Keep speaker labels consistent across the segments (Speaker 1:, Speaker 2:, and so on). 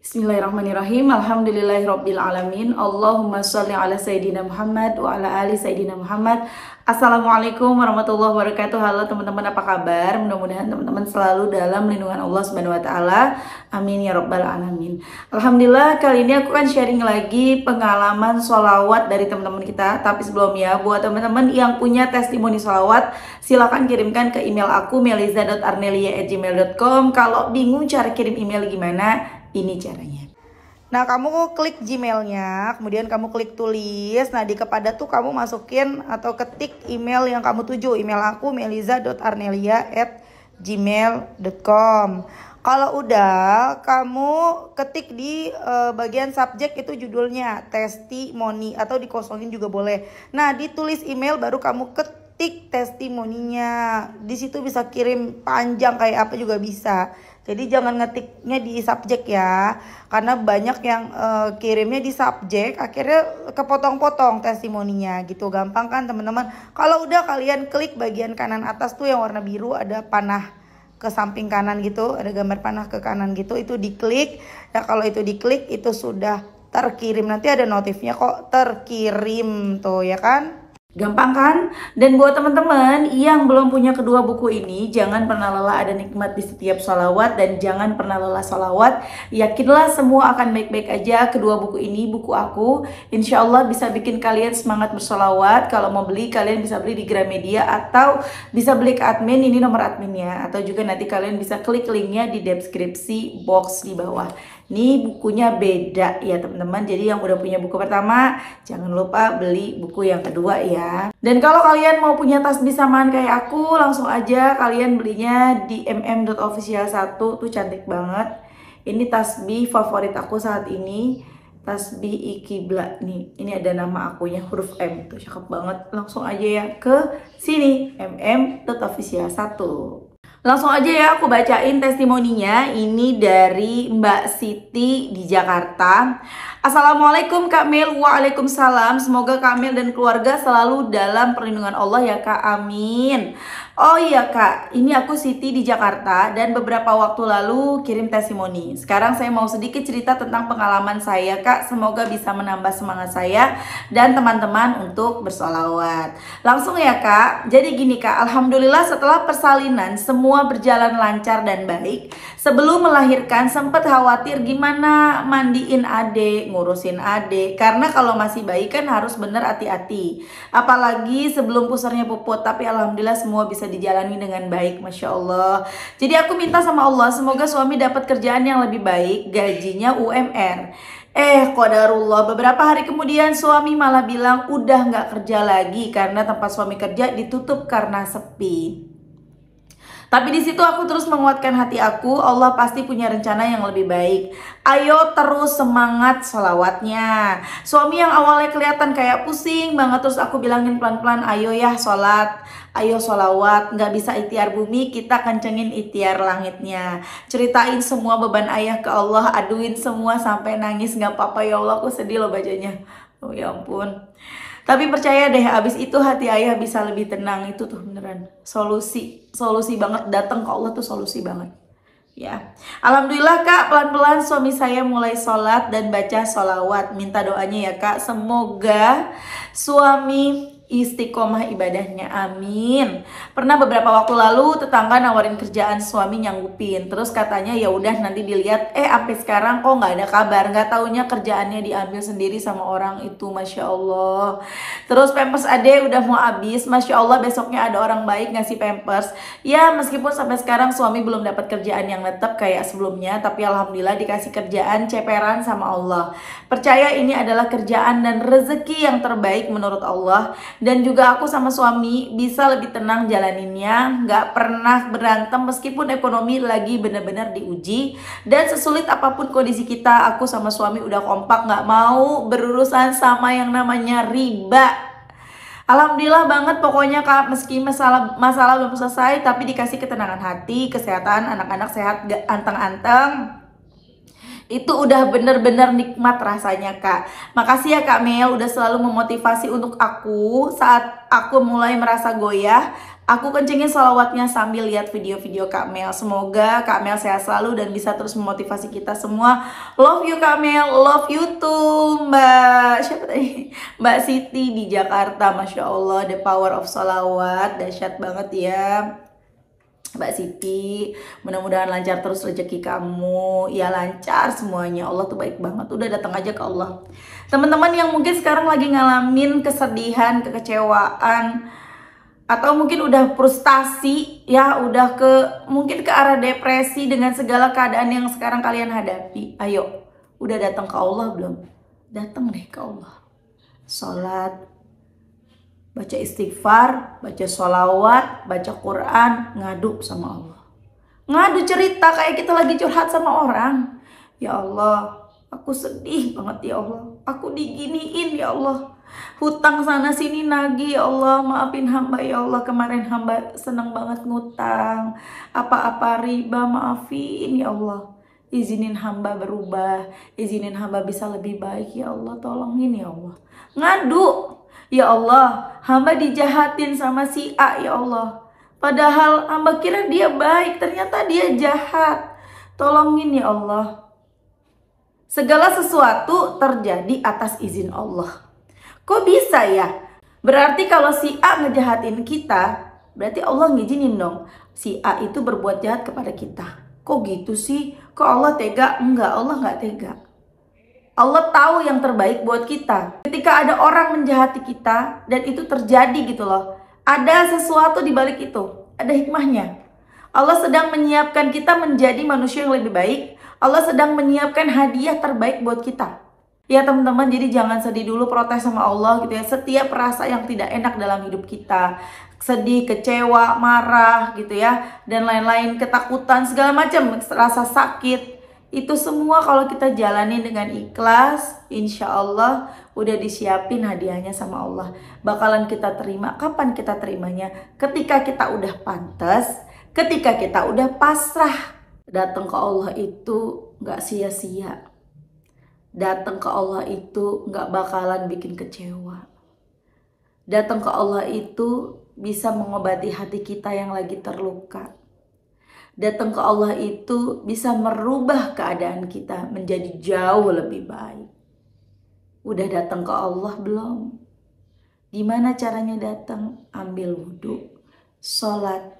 Speaker 1: Bismillahirrahmanirrahim. Alhamdulillahirrabbilalamin. Allahumma sholli ala Sayyidina Muhammad wa ala ali Sayyidina Muhammad. Assalamualaikum warahmatullahi wabarakatuh. Halo teman-teman, apa kabar? Mudah-mudahan teman-teman selalu dalam lindungan Allah Subhanahu wa taala. Amin ya rabbal alamin. Alhamdulillah, kali ini aku akan sharing lagi pengalaman sholawat dari teman-teman kita. Tapi sebelumnya, buat teman-teman yang punya testimoni sholawat, silakan kirimkan ke email aku meliza.arnelia@gmail.com. Kalau bingung cara kirim email gimana, ini caranya. Nah, kamu klik Gmailnya, kemudian kamu klik tulis. Nah, di kepada tuh kamu masukin atau ketik email yang kamu tuju. Email aku meliza.arnelia@gmail.com. Kalau udah, kamu ketik di bagian subjek itu judulnya testimoni atau dikosongin juga boleh. Nah, ditulis email baru kamu ketik testimoninya. Di situ bisa kirim panjang kayak apa juga bisa. Jadi jangan ngetiknya di subjek ya, karena banyak yang kirimnya di subjek, akhirnya kepotong-potong testimoninya gitu. Gampang kan teman-teman? Kalau udah, kalian klik bagian kanan atas tuh yang warna biru, ada panah ke samping kanan gitu, ada gambar panah ke kanan gitu, itu diklik. Nah, kalau itu diklik itu sudah terkirim, nanti ada notifnya kok terkirim tuh ya kan? Gampang kan? Dan buat teman-teman yang belum punya kedua buku ini, jangan pernah lelah ada nikmat di setiap sholawat, dan jangan pernah lelah sholawat. Yakinlah semua akan baik-baik aja. Kedua buku ini, buku aku, insya Allah bisa bikin kalian semangat bersholawat. Kalau mau beli, kalian bisa beli di Gramedia atau bisa beli ke admin, ini nomor adminnya. Atau juga nanti kalian bisa klik linknya di deskripsi box di bawah. Ini bukunya beda ya teman-teman. Jadi yang udah punya buku pertama, jangan lupa beli buku yang kedua ya. Dan kalau kalian mau punya tasbih samaan kayak aku, langsung aja kalian belinya di mm.official1. Tuh cantik banget. Ini tasbih favorit aku saat ini, tasbih Iqibla nih. Ini ada nama akunya, huruf M. Tuh cakep banget. Langsung aja ya ke sini, mm.official1. Langsung aja ya aku bacain testimoninya. Ini dari Mbak Siti di Jakarta. Assalamualaikum Kak Mel. Waalaikumsalam. Semoga Kak Mel dan keluarga selalu dalam perlindungan Allah ya Kak. Amin. Oh iya Kak, ini aku Siti di Jakarta dan beberapa waktu lalu kirim testimoni. Sekarang saya mau sedikit cerita tentang pengalaman saya Kak. Semoga bisa menambah semangat saya dan teman-teman untuk bersolawat. Langsung ya Kak. Jadi gini Kak, alhamdulillah setelah persalinan semua berjalan lancar dan baik. Sebelum melahirkan sempat khawatir gimana mandiin adik, ngurusin adik. Karena kalau masih bayi kan harus bener hati-hati. Apalagi sebelum pusarnya puput. Tapi alhamdulillah semua bisa dijalani dengan baik, Masya Allah. Jadi aku minta sama Allah semoga suami dapat kerjaan yang lebih baik, gajinya UMR. Qadarullah, beberapa hari kemudian suami malah bilang udah nggak kerja lagi karena tempat suami kerja ditutup karena sepi. Tapi di situ aku terus menguatkan hati aku, Allah pasti punya rencana yang lebih baik. Ayo terus semangat sholawatnya. Suami yang awalnya kelihatan kayak pusing banget, terus aku bilangin pelan-pelan, ayo ya sholat, ayo sholawat. Nggak bisa ikhtiar bumi, kita kencengin ikhtiar langitnya. Ceritain semua beban ayah ke Allah, aduin semua sampai nangis. Nggak apa-apa ya Allah, aku sedih loh bacanya. Oh ya ampun. Tapi percaya deh, abis itu hati ayah bisa lebih tenang. Itu tuh beneran solusi banget, datang ke Allah tuh solusi banget ya. Alhamdulillah Kak, pelan-pelan suami saya mulai sholat dan baca sholawat. Minta doanya ya Kak, semoga suami istiqomah ibadahnya, amin. Pernah beberapa waktu lalu tetangga nawarin kerjaan, suami nyanggupin. Terus katanya ya udah nanti dilihat. Sampai sekarang kok nggak ada kabar. Nggak taunya kerjaannya diambil sendiri sama orang itu, Masya Allah. Terus pampers ade udah mau habis, Masya Allah. Besoknya ada orang baik ngasih pampers. Ya meskipun sampai sekarang suami belum dapat kerjaan yang tetap kayak sebelumnya, tapi alhamdulillah dikasih kerjaan ceperan sama Allah. Percaya ini adalah kerjaan dan rezeki yang terbaik menurut Allah. Dan juga aku sama suami bisa lebih tenang jalaninnya, nggak pernah berantem meskipun ekonomi lagi benar-benar diuji. Dan sesulit apapun kondisi kita, aku sama suami udah kompak, nggak mau berurusan sama yang namanya riba. Alhamdulillah banget pokoknya Kak, meski masalah belum selesai, tapi dikasih ketenangan hati, kesehatan, anak-anak sehat, anteng-anteng. Itu udah bener-bener nikmat rasanya Kak. Makasih ya Kak Mel udah selalu memotivasi untuk aku saat aku mulai merasa goyah. Aku kencengin sholawatnya sambil lihat video-video Kak Mel. Semoga Kak Mel sehat selalu dan bisa terus memotivasi kita semua. Love you Kak Mel, love you too Mbak. Siapa tadi? Mbak Siti di Jakarta. Masya Allah, the power of sholawat. Dahsyat banget ya Mbak Siti. Mudah-mudahan lancar terus rezeki kamu. Ya lancar semuanya. Allah tuh baik banget. Udah datang aja ke Allah. Teman-teman yang mungkin sekarang lagi ngalamin kesedihan, kekecewaan, atau mungkin udah frustasi ya, udah mungkin ke arah depresi dengan segala keadaan yang sekarang kalian hadapi. Ayo, udah datang ke Allah belum? Datang deh ke Allah. Sholat, baca istighfar, baca sholawat, baca Quran, ngadu sama Allah. Ngadu cerita kayak kita lagi curhat sama orang. Ya Allah, aku sedih banget ya Allah. Aku diginiin ya Allah. Hutang sana sini nagih ya Allah, maafin hamba ya Allah. Kemarin hamba seneng banget ngutang, apa-apa riba, maafin ya Allah. Izinin hamba berubah, izinin hamba bisa lebih baik ya Allah, tolongin ya Allah. Ngadu, ya Allah, hamba dijahatin sama si A ya Allah. Padahal hamba kira dia baik, ternyata dia jahat. Tolongin ya Allah. Segala sesuatu terjadi atas izin Allah. Kok bisa ya? Berarti kalau si A ngejahatin kita, berarti Allah ngizinin dong si A itu berbuat jahat kepada kita. Kok gitu sih? Kok Allah tega? Enggak, Allah nggak tega. Allah tahu yang terbaik buat kita. Ketika ada orang menjahati kita dan itu terjadi gitu loh, ada sesuatu di balik itu, ada hikmahnya. Allah sedang menyiapkan kita menjadi manusia yang lebih baik. Allah sedang menyiapkan hadiah terbaik buat kita. Ya teman-teman, jadi jangan sedih dulu protes sama Allah gitu ya. Setiap rasa yang tidak enak dalam hidup kita, sedih, kecewa, marah gitu ya, dan lain-lain, ketakutan, segala macam, rasa sakit, itu semua kalau kita jalani dengan ikhlas, insya Allah udah disiapin hadiahnya sama Allah. Bakalan kita terima. Kapan kita terimanya? Ketika kita udah pantas, ketika kita udah pasrah. Datang ke Allah itu gak sia-sia. Datang ke Allah itu gak bakalan bikin kecewa. Datang ke Allah itu bisa mengobati hati kita yang lagi terluka. Datang ke Allah itu bisa merubah keadaan kita menjadi jauh lebih baik. Udah datang ke Allah belum? Gimana caranya datang? Ambil wudhu, sholat.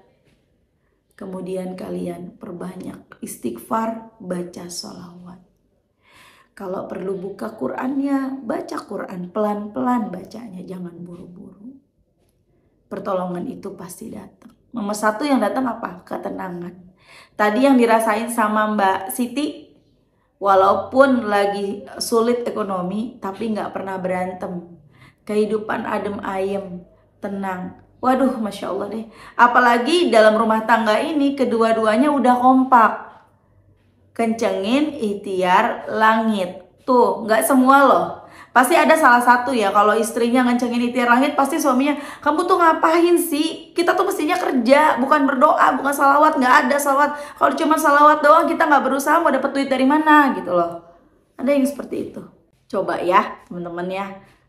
Speaker 1: Kemudian kalian perbanyak istighfar, baca sholawat. Kalau perlu buka Qur'annya, baca Qur'an pelan-pelan bacanya, jangan buru-buru. Pertolongan itu pasti datang. Nomor satu yang datang apa? Ketenangan. Tadi yang dirasain sama Mbak Siti, walaupun lagi sulit ekonomi, tapi nggak pernah berantem. Kehidupan adem ayem, tenang. Waduh, Masya Allah deh. Apalagi dalam rumah tangga ini, kedua-duanya udah kompak. Kencengin ikhtiar langit. Tuh, nggak semua loh. Pasti ada salah satu ya. Kalau istrinya ngencengin ikhtiar langit, pasti suaminya, kamu tuh ngapain sih? Kita tuh mestinya kerja, bukan berdoa, bukan salawat. Nggak ada salawat. Kalau cuma salawat doang, kita nggak berusaha mau dapet duit dari mana gitu loh. Ada yang seperti itu. Coba ya teman-teman ya,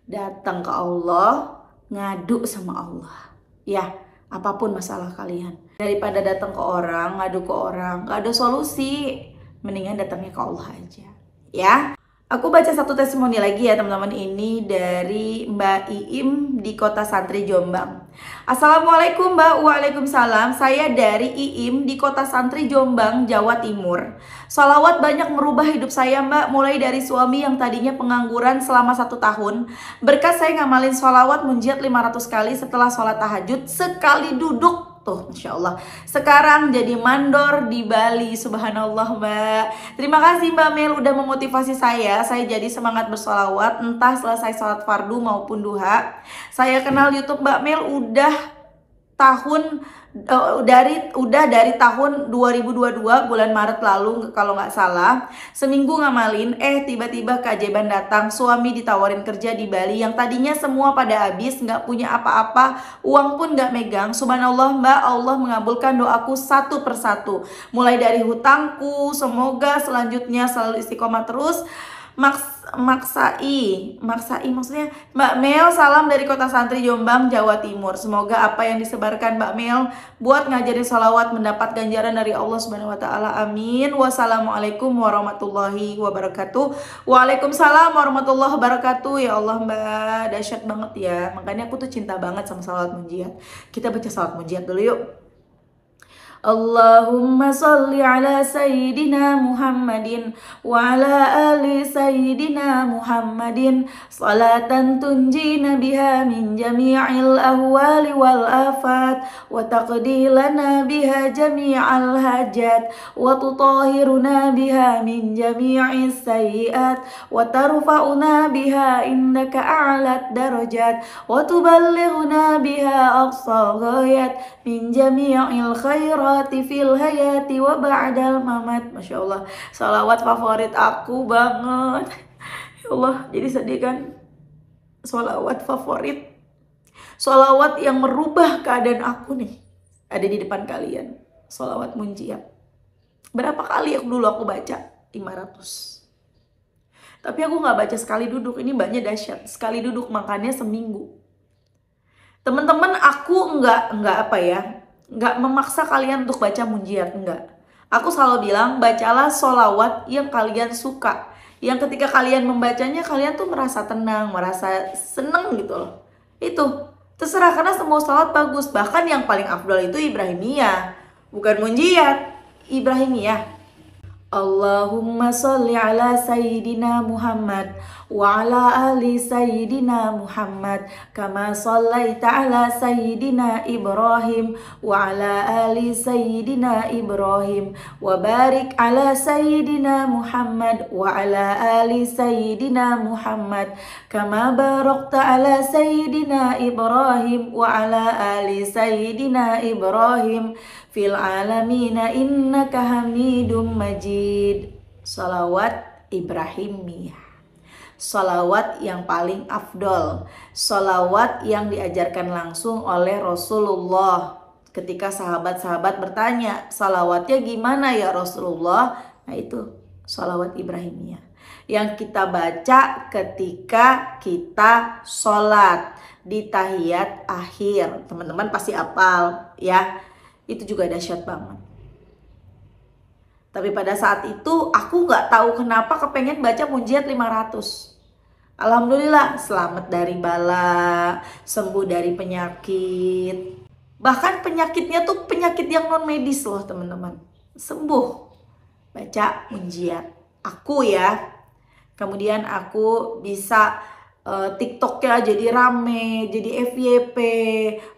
Speaker 1: datang ke Allah, ngadu sama Allah. Ya, apapun masalah kalian. Daripada datang ke orang, ngadu ke orang, nggak ada solusi. Mendingan datangnya ke Allah aja. Ya. Aku baca satu testimoni lagi ya teman-teman. Ini dari Mbak Iim di Kota Santri Jombang. Assalamualaikum Mbak. Waalaikumsalam. Saya dari Iim di Kota Santri Jombang, Jawa Timur. Sholawat banyak merubah hidup saya Mbak. Mulai dari suami yang tadinya pengangguran selama 1 tahun. Berkat saya ngamalin sholawat munjiat 500 kali setelah sholat tahajud. Sekali duduk. Tuh, Masya Allah. Sekarang jadi mandor di Bali. Subhanallah Mbak. Terima kasih Mbak Mel udah memotivasi saya. Saya jadi semangat bersolawat entah selesai sholat fardu maupun duha. Saya kenal YouTube Mbak Mel dari tahun 2022 bulan Maret lalu kalau nggak salah. Seminggu ngamalin, tiba-tiba keajaiban datang. Suami ditawarin kerja di Bali yang tadinya semua pada habis, nggak punya apa-apa, uang pun nggak megang. Subhanallah Mbak, Allah mengabulkan doaku satu persatu. Mulai dari hutangku, semoga selanjutnya selalu istiqomah terus. Maksai maksudnya Mbak Mel, salam dari Kota Santri Jombang, Jawa Timur. Semoga apa yang disebarkan Mbak Mel buat ngajarin sholawat mendapat ganjaran dari Allah Subhanahu wa taala. Amin. Wassalamualaikum warahmatullahi wabarakatuh. Waalaikumsalam warahmatullahi wabarakatuh. Ya Allah Mbak, dahsyat banget ya. Makanya aku tuh cinta banget sama sholawat munjiat. Kita baca sholawat munjiat dulu yuk. Allahumma salli ala Sayyidina Muhammadin wa ala ali Sayyidina Muhammadin salatan tunjina biha min jami'il ahwali wal afat wa taqdi lana biha jami'al hajat wa tutahhiruna biha min jami'is sayyiat wa tarfa'una biha indaka a'lat darajat wa tuballighuna biha aqsa ghayat min jami'il khairat fil hayati wa ba'dal mamat. Masya Allah, salawat favorit aku banget. Ya Allah, jadi sedih kan. Salawat favorit, salawat yang merubah keadaan aku nih, ada di depan kalian. Salawat munjiat. Berapa kali dulu aku baca? 500. Tapi aku gak baca sekali duduk. Ini banyak dahsyat. Sekali duduk makannya seminggu. Teman-teman, aku nggak memaksa kalian untuk baca munjiat, enggak. Aku selalu bilang, bacalah sholawat yang kalian suka. Yang ketika kalian membacanya, kalian tuh merasa tenang, merasa seneng gitu loh. Itu, terserah, karena semua sholawat bagus. Bahkan yang paling afdal itu Ibrahimiyah. Bukan munjiat, Ibrahimiyah. Allahumma sholli ala Sayyidina Muhammad wa ala ali Sayyidina Muhammad kama shallaita ala Sayyidina Ibrahim wa ala ali Sayyidina Ibrahim wa barik ala Sayyidina Muhammad wa ala ali Sayyidina Muhammad kama barakta ala Sayyidina Ibrahim wa ala ali Sayyidina Ibrahim fil alamina innaka hamidum majid. Salawat Ibrahimiyah, salawat yang paling afdol, salawat yang diajarkan langsung oleh Rasulullah. Ketika sahabat-sahabat bertanya, salawatnya gimana ya Rasulullah? Nah itu salawat Ibrahimiyah yang kita baca ketika kita sholat di tahiyat akhir. Teman-teman pasti hafal ya. Itu juga dahsyat banget. Tapi pada saat itu aku nggak tahu kenapa kepengen baca munjiat 500. Alhamdulillah selamat dari bala, sembuh dari penyakit. Bahkan penyakitnya tuh penyakit yang non medis loh teman-teman. Sembuh baca munjiat. Aku ya. Kemudian aku bisa TikToknya jadi rame, jadi FYP.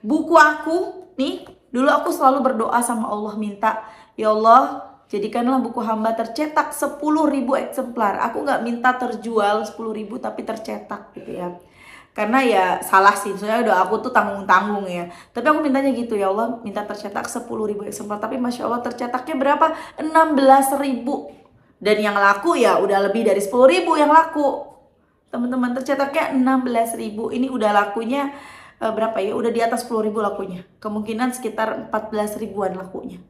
Speaker 1: Buku aku nih, dulu aku selalu berdoa sama Allah, minta, ya Allah jadikanlah buku hamba tercetak 10.000 eksemplar. Aku nggak minta terjual 10.000 tapi tercetak gitu ya. Karena ya salah sih, soalnya doa aku tuh tanggung-tanggung ya. Tapi aku mintanya gitu, ya Allah minta tercetak 10.000 eksemplar. Tapi Masya Allah tercetaknya berapa? 16.000. Dan yang laku ya udah lebih dari 10.000 yang laku. Teman-teman, tercetaknya 16.000. Ini udah lakunya berapa ya? Udah di atas 10.000 lakunya. Kemungkinan sekitar 14 ribuan lakunya.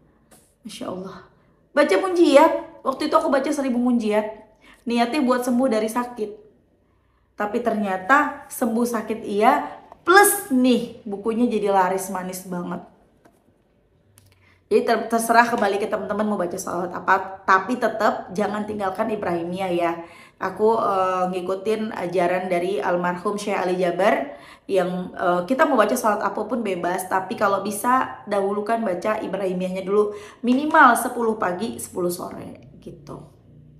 Speaker 1: Masya Allah. Baca munjiat. Waktu itu aku baca 1000 munjiat. Niatnya buat sembuh dari sakit. Tapi ternyata sembuh sakit iya. Plus nih bukunya jadi laris manis banget. Jadi terserah kembali ke teman-teman mau baca salawat apa. Tapi tetap jangan tinggalkan Ibrahimiyah ya. Aku ngikutin ajaran dari almarhum Syekh Ali Jabar. Yang kita mau baca salawat apapun bebas. Tapi kalau bisa dahulukan baca Ibrahimiyahnya dulu. Minimal 10 pagi 10 sore gitu.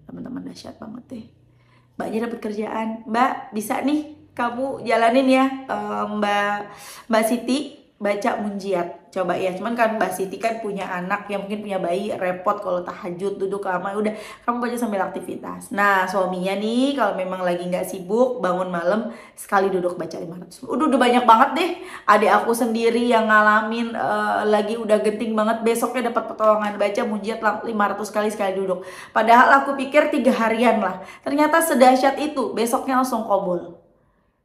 Speaker 1: Teman-teman dahsyat banget deh. Mbaknya dapat kerjaan. Mbak bisa nih kamu jalanin ya Mbak Siti. Baca munjiat, coba ya. Cuman kan Mbak Siti kan punya anak yang mungkin punya bayi, repot kalau tahajud duduk lama. Udah kamu baca sambil aktivitas. Nah suaminya nih kalau memang lagi nggak sibuk bangun malam sekali duduk baca 500. Udah banyak banget deh. Adik aku sendiri yang ngalamin lagi udah genting banget, besoknya dapat pertolongan baca munjiat 500 kali sekali duduk. Padahal aku pikir 3 harian lah. Ternyata sedahsyat itu, besoknya langsung qabul.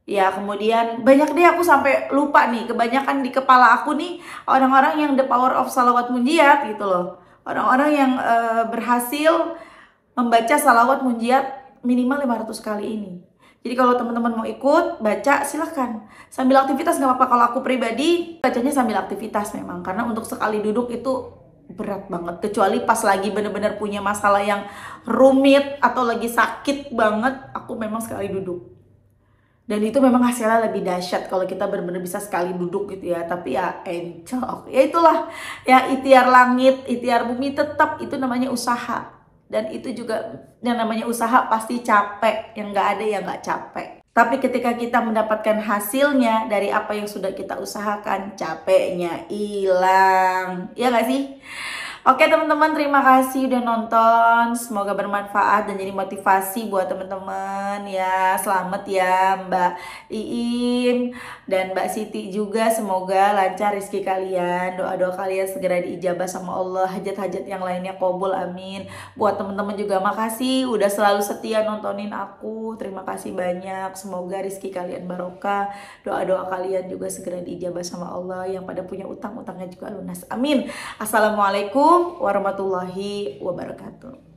Speaker 1: Ya kemudian banyak deh aku sampai lupa nih. Kebanyakan di kepala aku nih orang-orang yang the power of salawat munjiat gitu loh. Orang-orang yang berhasil membaca salawat munjiat minimal 500 kali ini. Jadi kalau teman-teman mau ikut baca silahkan. Sambil aktivitas nggak apa-apa. Kalau aku pribadi bacanya sambil aktivitas memang. Karena untuk sekali duduk itu berat banget. Kecuali pas lagi bener-bener punya masalah yang rumit atau lagi sakit banget, aku memang sekali duduk. Dan itu memang hasilnya lebih dahsyat kalau kita benar-benar bisa sekali duduk gitu ya. Tapi ya encok. Ya itulah. Ya ikhtiar langit, ikhtiar bumi, tetap itu namanya usaha. Dan itu juga yang namanya usaha pasti capek. Yang nggak ada yang nggak capek. Tapi ketika kita mendapatkan hasilnya dari apa yang sudah kita usahakan, capeknya hilang. Ya nggak sih? Oke teman-teman, terima kasih udah nonton. Semoga bermanfaat dan jadi motivasi buat teman-teman ya. Selamat ya Mbak Iim dan Mbak Siti juga. Semoga lancar rezeki kalian. Doa-doa kalian segera diijabah sama Allah. Hajat-hajat yang lainnya qabul, amin. Buat teman-teman juga makasih udah selalu setia nontonin aku. Terima kasih banyak. Semoga rezeki kalian barokah. Doa-doa kalian juga segera diijabah sama Allah. Yang pada punya utang, utangnya juga lunas, amin. Assalamualaikum warahmatullahi wabarakatuh.